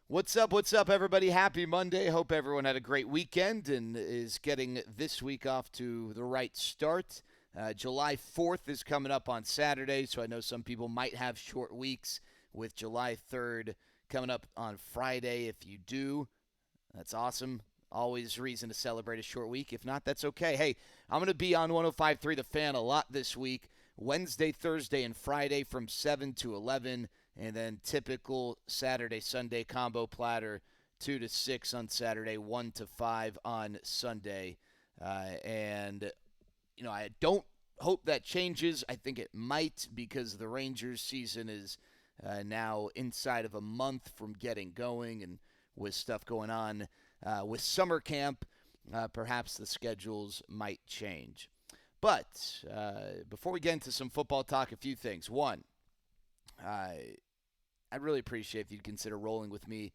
What's up, everybody? Happy Monday. Hope everyone had a great weekend and is getting this week off to the right start. July 4th is coming up on Saturday, so I know some people might have short weeks with July 3rd coming up on Friday. If you do, that's awesome. Always reason to celebrate a short week. If not, that's okay. Hey, I'm going to be on 105.3 The Fan a lot this week. Wednesday, Thursday, and Friday from 7 to 11. And then typical Saturday, Sunday combo platter, 2 to 6 on Saturday, 1 to 5 on Sunday. I don't hope that changes. I think it might because the Rangers season is now inside of a month from getting going, and with stuff going on with summer camp, perhaps the schedules might change. But before we get into some football talk, a few things. One, I'd really appreciate if you'd consider rolling with me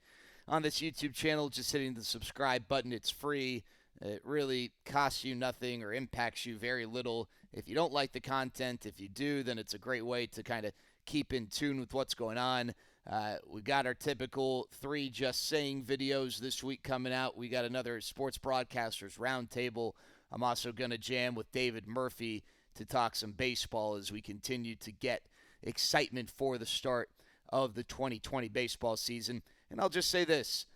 on this YouTube channel, just hitting the subscribe button. It's free. It really costs you nothing or impacts you very little. If you don't like the content, if you do, then it's a great way to kind of keep in tune with what's going on. We got our typical 3 Just Saying videos this week coming out. We got another Sports Broadcasters Roundtable. I'm also going to jam with David Murphy to talk some baseball as we continue to get excitement for the start of the 2020 baseball season. And I'll just say this.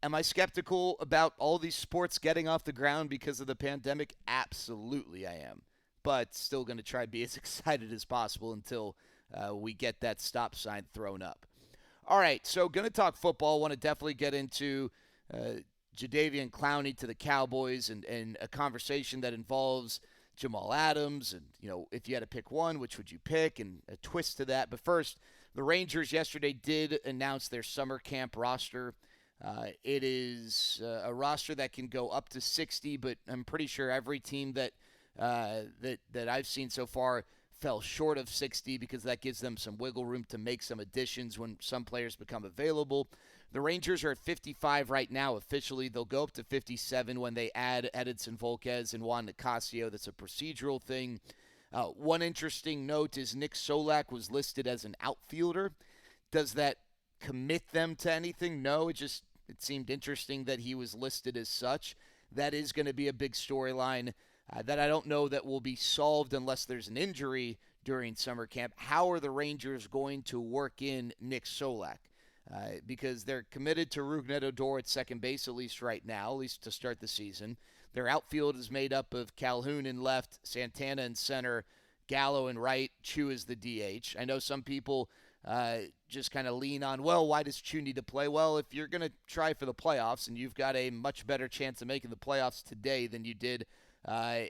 Am I skeptical about all these sports getting off the ground because of the pandemic? Absolutely I am. But still going to try to be as excited as possible until we get that stop sign thrown up. All right, so going to talk football. Want to definitely get into Jadeveon Clowney to the Cowboys and a conversation that involves Jamal Adams. And, if you had to pick one, which would you pick? And a twist to that. But first, the Rangers yesterday did announce their summer camp roster. It is a roster that can go up to 60, but I'm pretty sure every team that I've seen so far fell short of 60 because that gives them some wiggle room to make some additions when some players become available. The Rangers are at 55 right now officially. They'll go up to 57 when they add Edinson Volquez and Juan Nicasio. That's a procedural thing. One interesting note is Nick Solak was listed as an outfielder. Does that commit them to anything? No, it seemed interesting that he was listed as such. That is going to be a big storyline that I don't know that will be solved unless there's an injury during summer camp. How are the Rangers going to work in Nick Solak? Because they're committed to Rougned Odor at second base, at least right now, at least to start the season. Their outfield is made up of Calhoun in left, Santana in center, Gallo in right, Chu is the DH. I know some people just kind of lean on, well, why does Chu need to play? Well, if you're going to try for the playoffs and you've got a much better chance of making the playoffs today than you did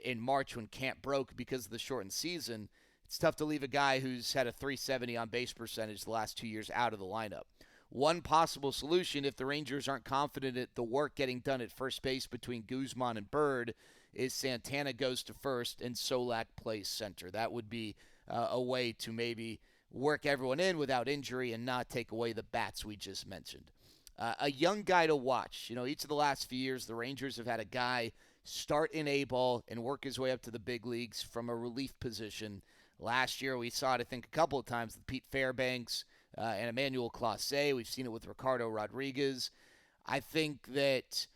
in March when camp broke because of the shortened season, it's tough to leave a guy who's had a 370 on base percentage the last 2 years out of the lineup. One possible solution, if the Rangers aren't confident at the work getting done at first base between Guzman and Bird, is Santana goes to first and Solak plays center. That would be a way to maybe work everyone in without injury and not take away the bats we just mentioned. A young guy to watch. Each of the last few years, the Rangers have had a guy start in A-ball and work his way up to the big leagues from a relief position. Last year, we saw it, I think, a couple of times with Pete Fairbanks and Emmanuel Clase. We've seen it with Ricardo Rodriguez. I think that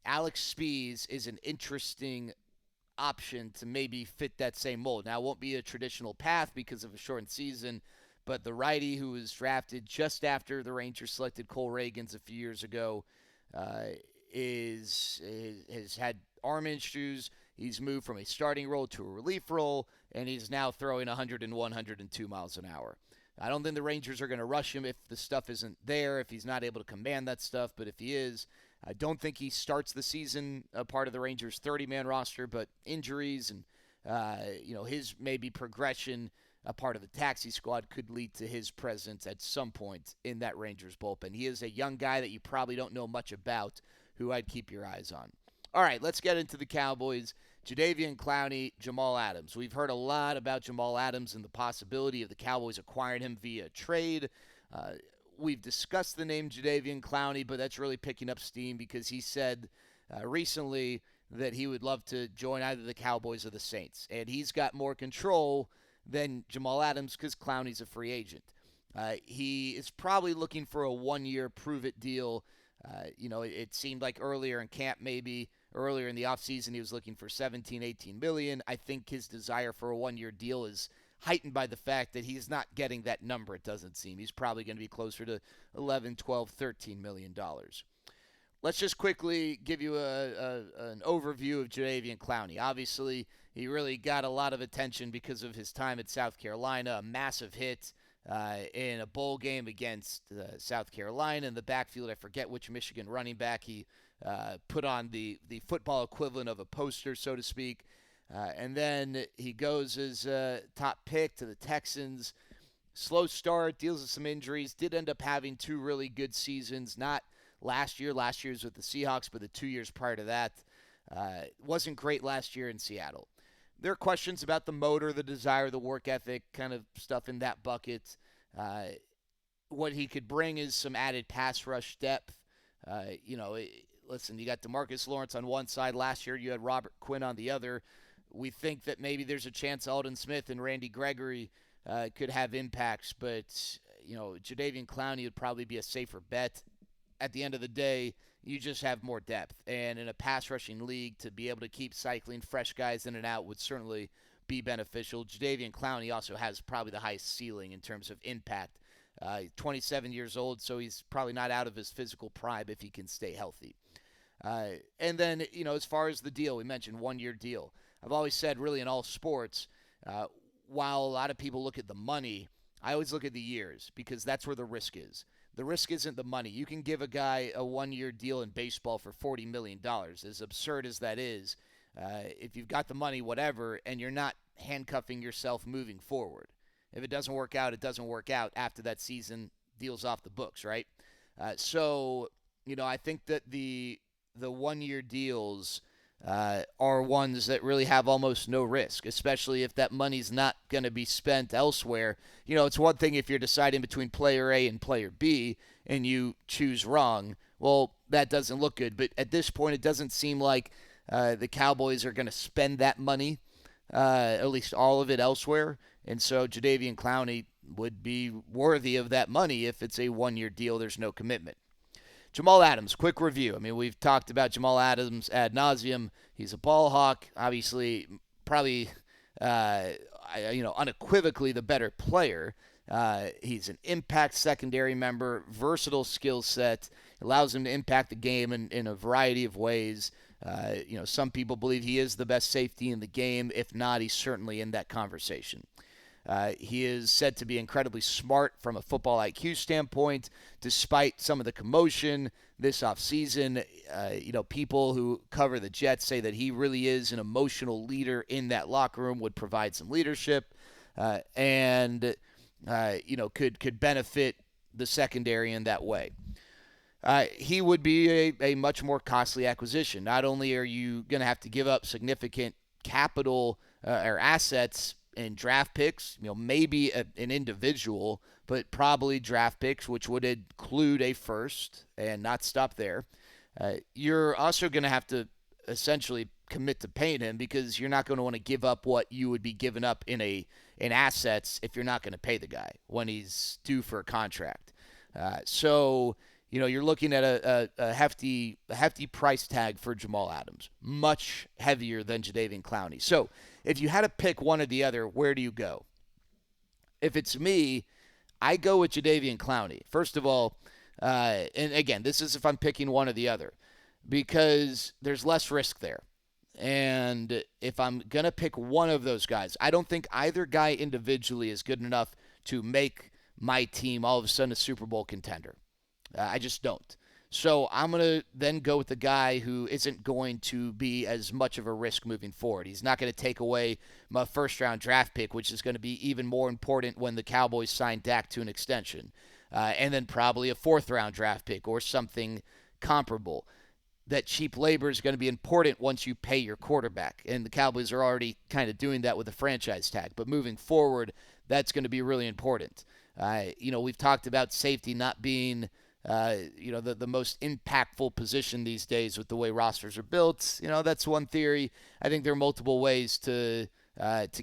Alex Spees is an interesting option to maybe fit that same mold. Now, it won't be a traditional path because of a shortened season, but the righty who was drafted just after the Rangers selected Cole Reagans a few years ago has had arm issues. He's moved from a starting role to a relief role, and he's now throwing 101, 102 miles an hour. I don't think the Rangers are going to rush him if the stuff isn't there, if he's not able to command that stuff. But if he is, I don't think he starts the season a part of the Rangers' 30-man roster. But injuries and his maybe progression, a part of the taxi squad, could lead to his presence at some point in that Rangers bullpen. He is a young guy that you probably don't know much about, who I'd keep your eyes on. All right, let's get into the Cowboys. Jadeveon Clowney, Jamal Adams. We've heard a lot about Jamal Adams and the possibility of the Cowboys acquiring him via trade. We've discussed the name Jadeveon Clowney, but that's really picking up steam because he said recently that he would love to join either the Cowboys or the Saints. And he's got more control than Jamal Adams because Clowney's a free agent. He is probably looking for a one-year prove-it deal. It seemed like earlier in camp, maybe earlier in the offseason, he was looking for 17, 18 million. I think his desire for a one-year deal is heightened by the fact that he's not getting that number, it doesn't seem. He's probably going to be closer to 11, 12, 13 million dollars. Let's just quickly give you an overview of Jadeveon Clowney. Obviously, he really got a lot of attention because of his time at South Carolina, a massive hit in a bowl game against South Carolina in the backfield. I forget which Michigan running back he put on the football equivalent of a poster, so to speak. And then he goes as top pick to the Texans. Slow start, deals with some injuries, did end up having two really good seasons. Not last year. Last year's with the Seahawks, but the 2 years prior to that. Wasn't great last year in Seattle. There are questions about the motor, the desire, the work ethic, kind of stuff in that bucket. What he could bring is some added pass rush depth. Listen, you got DeMarcus Lawrence on one side. Last year you had Robert Quinn on the other. We think that maybe there's a chance Alden Smith and Randy Gregory could have impacts, but, Jadeveon Clowney would probably be a safer bet. At the end of the day, you just have more depth. And in a pass rushing league, to be able to keep cycling fresh guys in and out would certainly be beneficial. Jadeveon Clowney also has probably the highest ceiling in terms of impact. 27 years old, so he's probably not out of his physical prime if he can stay healthy. And then, as far as the deal, we mentioned one-year deal. I've always said, really, in all sports, while a lot of people look at the money, I always look at the years because that's where the risk is. The risk isn't the money. You can give a guy a one-year deal in baseball for $40 million. As absurd as that is, if you've got the money, whatever, and you're not handcuffing yourself moving forward. If it doesn't work out, it doesn't work out. After that season, deal's off the books, right? I think that the one-year deals are ones that really have almost no risk, especially if that money's not going to be spent elsewhere. It's one thing if you're deciding between player A and player B and you choose wrong. Well, that doesn't look good. But at this point, it doesn't seem like the Cowboys are going to spend that money, at least all of it, elsewhere. And so Jadeveon Clowney would be worthy of that money if it's a one-year deal. There's no commitment. Jamal Adams, quick review. I mean, we've talked about Jamal Adams ad nauseum. He's a ball hawk, obviously, probably, unequivocally the better player. He's an impact secondary member, versatile skill set, allows him to impact the game in a variety of ways. Some people believe he is the best safety in the game. If not, he's certainly in that conversation. He is said to be incredibly smart from a football IQ standpoint, despite some of the commotion this offseason. People who cover the Jets say that he really is an emotional leader in that locker room, would provide some leadership, and could benefit the secondary in that way. He would be a much more costly acquisition. Not only are you going to have to give up significant capital or assets in draft picks, maybe an individual, but probably draft picks, which would include a first and not stop there. You're also going to have to essentially commit to paying him because you're not going to want to give up what you would be giving up in assets if you're not going to pay the guy when he's due for a contract. You're looking at a hefty price tag for Jamal Adams, much heavier than Jadeveon Clowney. So if you had to pick one or the other, where do you go? If it's me, I go with Jadeveon Clowney. First of all, and again, this is if I'm picking one or the other, because there's less risk there. And if I'm going to pick one of those guys, I don't think either guy individually is good enough to make my team all of a sudden a Super Bowl contender. I just don't. So I'm going to then go with the guy who isn't going to be as much of a risk moving forward. He's not going to take away my first-round draft pick, which is going to be even more important when the Cowboys sign Dak to an extension. And then probably a fourth-round draft pick or something comparable. That cheap labor is going to be important once you pay your quarterback. And the Cowboys are already kind of doing that with a franchise tag. But moving forward, that's going to be really important. We've talked about safety not being the most impactful position these days with the way rosters are built. That's one theory. I think there are multiple ways to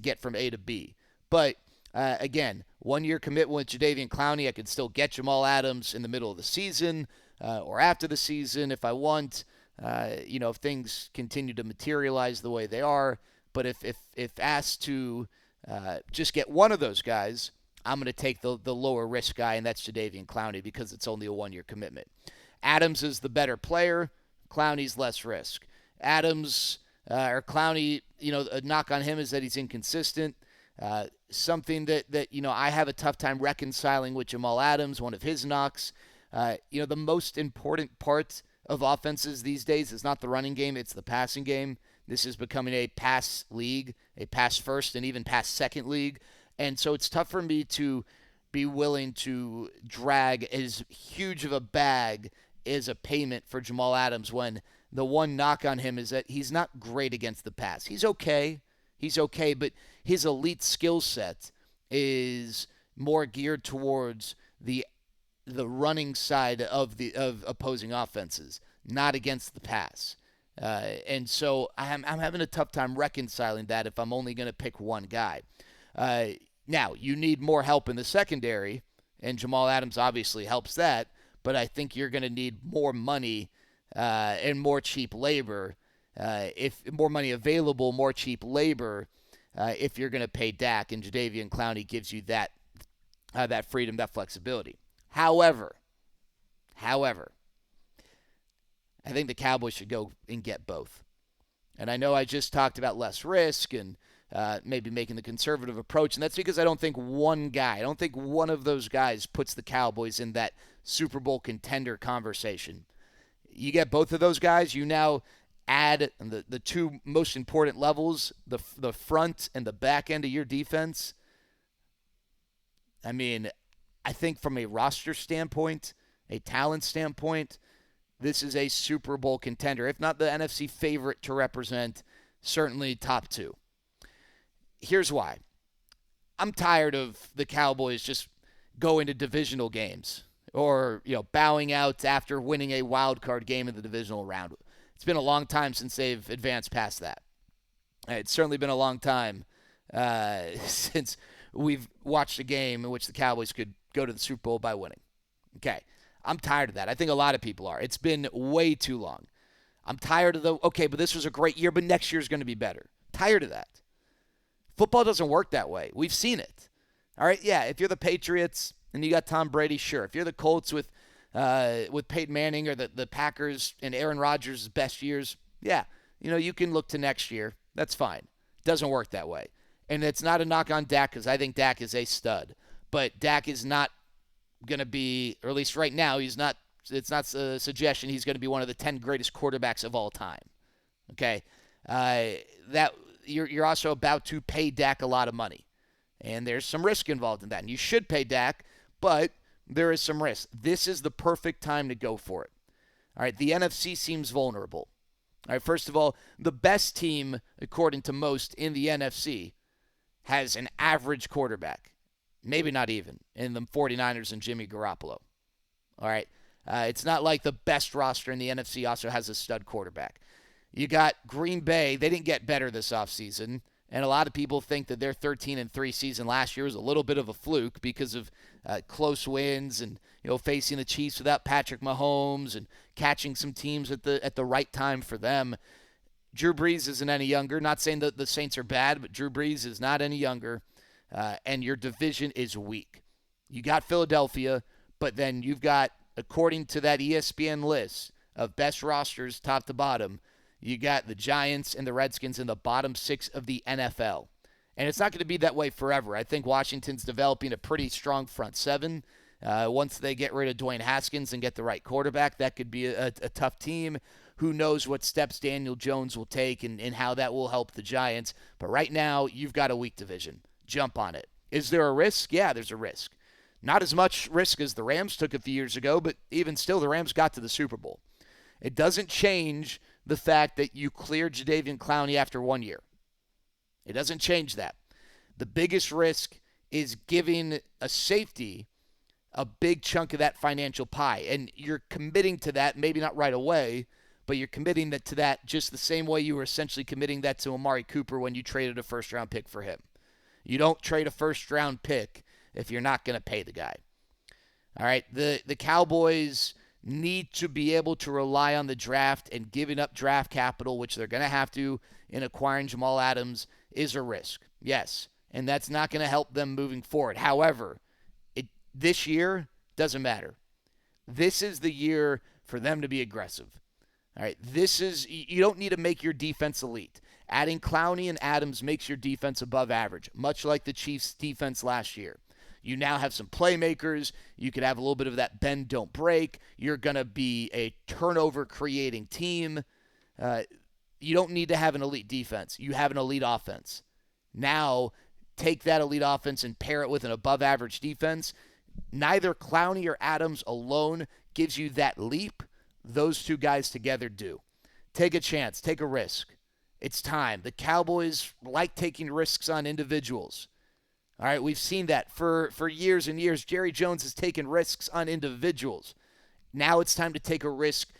get from A to B. But again, 1-year commitment with Jadeveon Clowney. I could still get Jamal Adams in the middle of the season or after the season if I want. If things continue to materialize the way they are. But if asked to just get one of those guys, I'm going to take the lower risk guy, and that's Jadeveon Clowney because it's only a 1-year commitment. Adams is the better player. Clowney's less risk. Adams or Clowney, a knock on him is that he's inconsistent. Something that I have a tough time reconciling with Jamal Adams, one of his knocks. The most important part of offenses these days is not the running game, it's the passing game. This is becoming a pass league, a pass first and even pass second league. And so it's tough for me to be willing to drag as huge of a bag as a payment for Jamal Adams when the one knock on him is that he's not great against the pass. He's okay, but his elite skill set is more geared towards the running side of opposing offenses, not against the pass. And so I'm having a tough time reconciling that if I'm only going to pick one guy. Now, you need more help in the secondary, and Jamal Adams obviously helps that, but I think you're going to need more money and more cheap labor. If more money available, more cheap labor if you're going to pay Dak, and Jadeveon Clowney gives you that freedom, that flexibility. However, I think the Cowboys should go and get both. And I know I just talked about less risk and maybe making the conservative approach, and that's because I don't think one of those guys puts the Cowboys in that Super Bowl contender conversation. You get both of those guys, you now add the two most important levels, the front and the back end of your defense. I mean, I think from a roster standpoint, a talent standpoint, this is a Super Bowl contender. If not the NFC favorite to represent, certainly top two. Here's why. I'm tired of the Cowboys just going to divisional games or bowing out after winning a wild card game in the divisional round. It's been a long time since they've advanced past that. It's certainly been a long time since we've watched a game in which the Cowboys could go to the Super Bowl by winning. Okay, I'm tired of that. I think a lot of people are. It's been way too long. I'm tired of but this was a great year, but next year's going to be better. Tired of that. Football doesn't work that way. We've seen it. All right, yeah, if you're the Patriots and you got Tom Brady, sure. If you're the Colts with Peyton Manning or the Packers and Aaron Rodgers' best years, yeah, you can look to next year. That's fine. Doesn't work that way. And it's not a knock on Dak because I think Dak is a stud. But Dak is not going to be, or at least right now, it's not a suggestion he's going to be one of the 10 greatest quarterbacks of all time. Okay? You're also about to pay Dak a lot of money. And there's some risk involved in that. And you should pay Dak, but there is some risk. This is the perfect time to go for it. All right, the NFC seems vulnerable. All right, first of all, the best team, according to most in the NFC, has an average quarterback. Maybe not even, in the 49ers and Jimmy Garoppolo. All right, it's not like the best roster in the NFC also has a stud quarterback. You got Green Bay. They didn't get better this offseason. And a lot of people think that their 13-3 season last year was a little bit of a fluke because of close wins and facing the Chiefs without Patrick Mahomes and catching some teams at the right time for them. Drew Brees isn't any younger. Not saying that the Saints are bad, but Drew Brees is not any younger. And your division is weak. You got Philadelphia, but then you've got, according to that ESPN list of best rosters top to bottom, you got the Giants and the Redskins in the bottom 6 of the NFL. And it's not going to be that way forever. I think Washington's developing a pretty strong front seven. Once they get rid of Dwayne Haskins and get the right quarterback, that could be a tough team. Who knows what steps Daniel Jones will take and how that will help the Giants. But right now, you've got a weak division. Jump on it. Is there a risk? Yeah, there's a risk. Not as much risk as the Rams took a few years ago, but even still, the Rams got to the Super Bowl. It doesn't change the fact that you cleared Jadeveon Clowney after 1 year. It doesn't change that. The biggest risk is giving a safety a big chunk of that financial pie. And you're committing to that, maybe not right away, but you're committing to that just the same way you were essentially committing that to Amari Cooper when you traded a first-round pick for him. You don't trade a first-round pick if you're not going to pay the guy. All right, the Cowboys need to be able to rely on the draft, and giving up draft capital, which they're going to have to in acquiring Jamal Adams, is a risk. Yes, and that's not going to help them moving forward. However, this year doesn't matter. This is the year for them to be aggressive. All right, you don't need to make your defense elite. Adding Clowney and Adams makes your defense above average, much like the Chiefs' defense last year. You now have some playmakers. You could have a little bit of that bend, don't break. You're going to be a turnover-creating team. You don't need to have an elite defense. You have an elite offense. Now, take that elite offense and pair it with an above-average defense. Neither Clowney or Adams alone gives you that leap. Those two guys together do. Take a chance. Take a risk. It's time. The Cowboys like taking risks on individuals. All right, we've seen that for years and years. Jerry Jones has taken risks on individuals. Now it's time to take a risk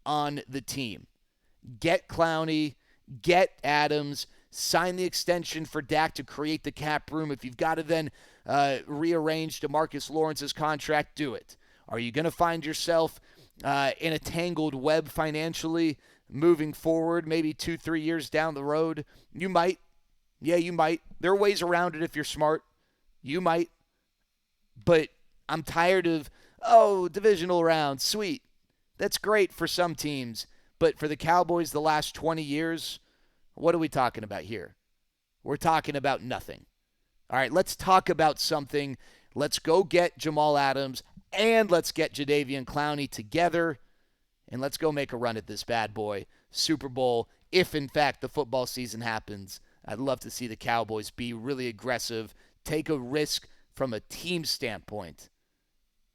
on the team. Get Clowney, get Adams, sign the extension for Dak to create the cap room. If you've got to then rearrange DeMarcus Lawrence's contract, do it. Are you going to find yourself in a tangled web financially moving forward, maybe 2-3 years down the road? You might. Yeah, you might. There are ways around it if you're smart. You might. But I'm tired of, divisional round, sweet. That's great for some teams. But for the Cowboys the last 20 years, what are we talking about here? We're talking about nothing. All right, let's talk about something. Let's go get Jamal Adams and let's get Jadeveon Clowney together, and let's go make a run at this bad boy. Super Bowl, if in fact the football season happens. I'd love to see the Cowboys be really aggressive, take a risk from a team standpoint,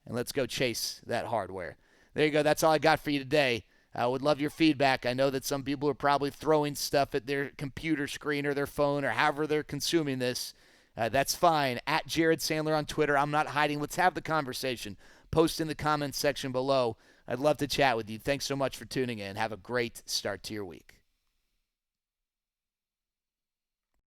and let's go chase that hardware. There you go. That's all I got for you today. I would love your feedback. I know that some people are probably throwing stuff at their computer screen or their phone or however they're consuming this. That's fine. At Jared Sandler on Twitter. I'm not hiding. Let's have the conversation. Post in the comments section below. I'd love to chat with you. Thanks so much for tuning in. Have a great start to your week.